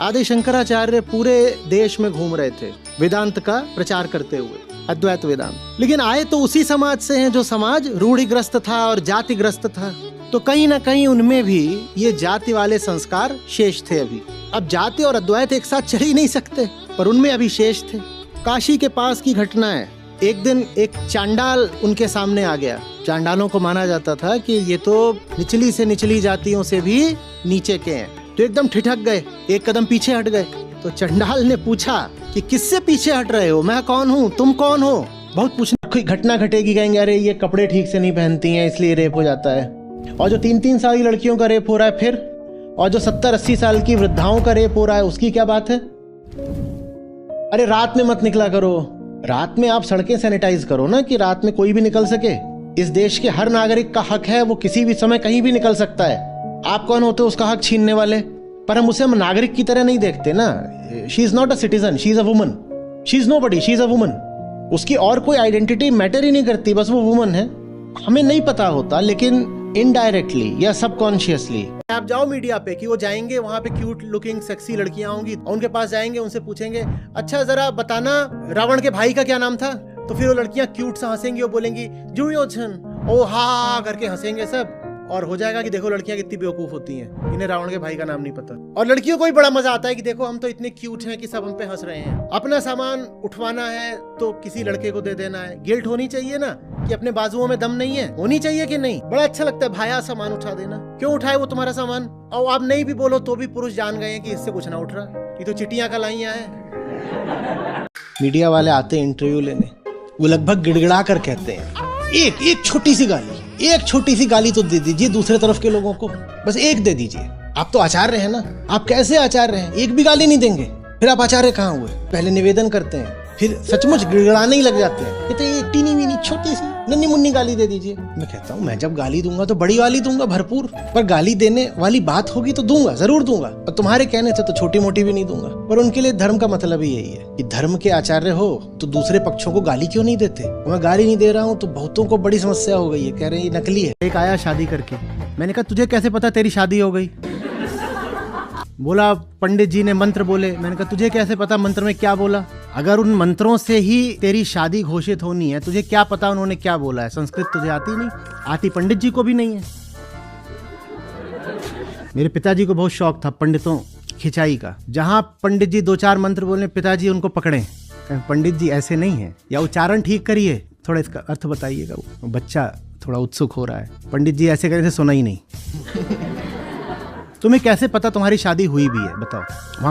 आदि शंकराचार्य पूरे देश में घूम रहे थे वेदांत का प्रचार करते हुए, अद्वैत वेदांत। लेकिन आए तो उसी समाज से हैं जो समाज रूढ़िग्रस्त था और जातिग्रस्त था। तो कहीं ना कहीं उनमें भी ये जाति वाले संस्कार शेष थे। अभी अब जाति और अद्वैत एक साथ चल ही नहीं सकते, पर उनमें अभी शेष थे। काशी के पास की घटना है। एक दिन एक चांडाल उनके सामने आ गया। चांडालों को माना जाता था कि ये तो निचली से निचली जातियों से भी नीचे के हैं, तो एकदम ठिठक गए, एक कदम पीछे हट गए। तो चंडाल ने पूछा कि किससे पीछे हट रहे हो, मैं कौन हूँ, तुम कौन हो। बहुत पूछना, कोई घटना घटेगी, कहेंगे अरे ये कपड़े ठीक से नहीं पहनती हैं इसलिए रेप हो जाता है। और जो 3-3 साल की लड़कियों का रेप हो रहा है फिर, और जो 70-80 साल की वृद्धाओं का रेप हो रहा है उसकी क्या बात है। अरे रात में मत निकला करो, रात में आप सड़कें सैनिटाइज करो ना, कि रात में कोई भी निकल सके। इस देश के हर नागरिक का हक है, वो किसी भी समय कहीं भी निकल सकता है। आप कौन होते हो उसका हक छीनने वाले। पर हम उसे नागरिक की तरह नहीं देखते ना। She is not a citizen, she is a woman, she is nobody, she is a woman. उसकी और कोई आइडेंटिटी मैटर ही नहीं करती, बस वो वुमन है। हमें नहीं पता होता, लेकिन इनडायरेक्टली या सबकॉन्शियसली आप जाओ मीडिया पे कि वो जाएंगे वहां पे, क्यूट लुकिंग सेक्सी लड़कियां होंगी, उनके पास जाएंगे, उनसे पूछेंगे अच्छा जरा बताना रावण के भाई का क्या नाम था। तो फिर वो लड़कियां क्यूट सा हंसेंगी, वो बोलेंगी दुर्योधन, ओ हा करके हंसेंगे सब, और हो जाएगा कि देखो लड़कियां कितनी बेवकूफ होती हैं, इन्हें रावण के भाई का नाम नहीं पता। और लड़कियों को भी बड़ा मजा आता है कि देखो हम तो इतने क्यूट हैं कि सब हम पे हंस रहे हैं। अपना सामान उठवाना है तो किसी लड़के को दे देना है। गिल्ट होनी चाहिए ना कि अपने बाजुओं में दम नहीं है, होनी चाहिए कि नहीं। बड़ा अच्छा लगता है भाया सामान उठा देना। क्यों उठाए वो तुम्हारा सामान। और आप नहीं भी बोलो तो भी पुरुष जान गए हैं कि इससे कुछ ना उठ रहा, ये तो चिटियां का लाइयां है। मीडिया वाले आते हैं इंटरव्यू लेने, वो लगभग गिड़गिड़ा कर कहते हैं एक छोटी सी गाली, एक छोटी सी गाली तो दे दीजिए दूसरे तरफ के लोगों को, बस एक दे दीजिए। आप तो आचार्य हैं ना, आप कैसे आचार्य हैं, एक भी गाली नहीं देंगे। फिर आप आचार्य कहाँ हुए। पहले निवेदन करते हैं, फिर सचमुच गिड़गिड़ाने ही लग जाते हैं। कहते हैं एक टीनी वीनी छोटी सी नन्ही मुन्नी गाली दे दीजिए। मैं कहता हूँ मैं जब गाली दूंगा तो बड़ी वाली दूंगा, भरपूर। पर गाली देने वाली बात होगी तो दूंगा, जरूर दूंगा। और तुम्हारे कहने से तो छोटी मोटी भी नहीं दूंगा। पर उनके लिए धर्म का मतलब ही यही है कि धर्म के आचार्य हो तो दूसरे पक्षों को गाली क्यों नहीं देते। मैं गाली नहीं दे रहा हूँ तो बहुतों को बड़ी समस्या हो गई है, कह रहे हैं ये नकली है। एक आया शादी करके, मैंने कहा तुझे कैसे पता तेरी शादी हो गई। बोला पंडित जी ने मंत्र बोले। मैंने कहा तुझे कैसे पता मंत्र में क्या बोला। अगर उन मंत्रों से ही तेरी शादी घोषित होनी है, तुझे क्या पता उन्होंने क्या बोला है। संस्कृत तुझे आती नहीं, आती पंडित जी को भी नहीं है। मेरे पिताजी को बहुत शौक था पंडितों खिंचाई का। जहां पंडित जी 2-4 मंत्र बोले, पिताजी उनको पकड़े, पंडित जी ऐसे नहीं है, या उच्चारण ठीक करिए, थोड़ा इसका अर्थ बताइएगा। बच्चा थोड़ा उत्सुक हो रहा है, पंडित जी ऐसे करने से सुना ही नहीं। तुम्हें कैसे पता तुम्हारी शादी हुई भी है, बताओ। वहां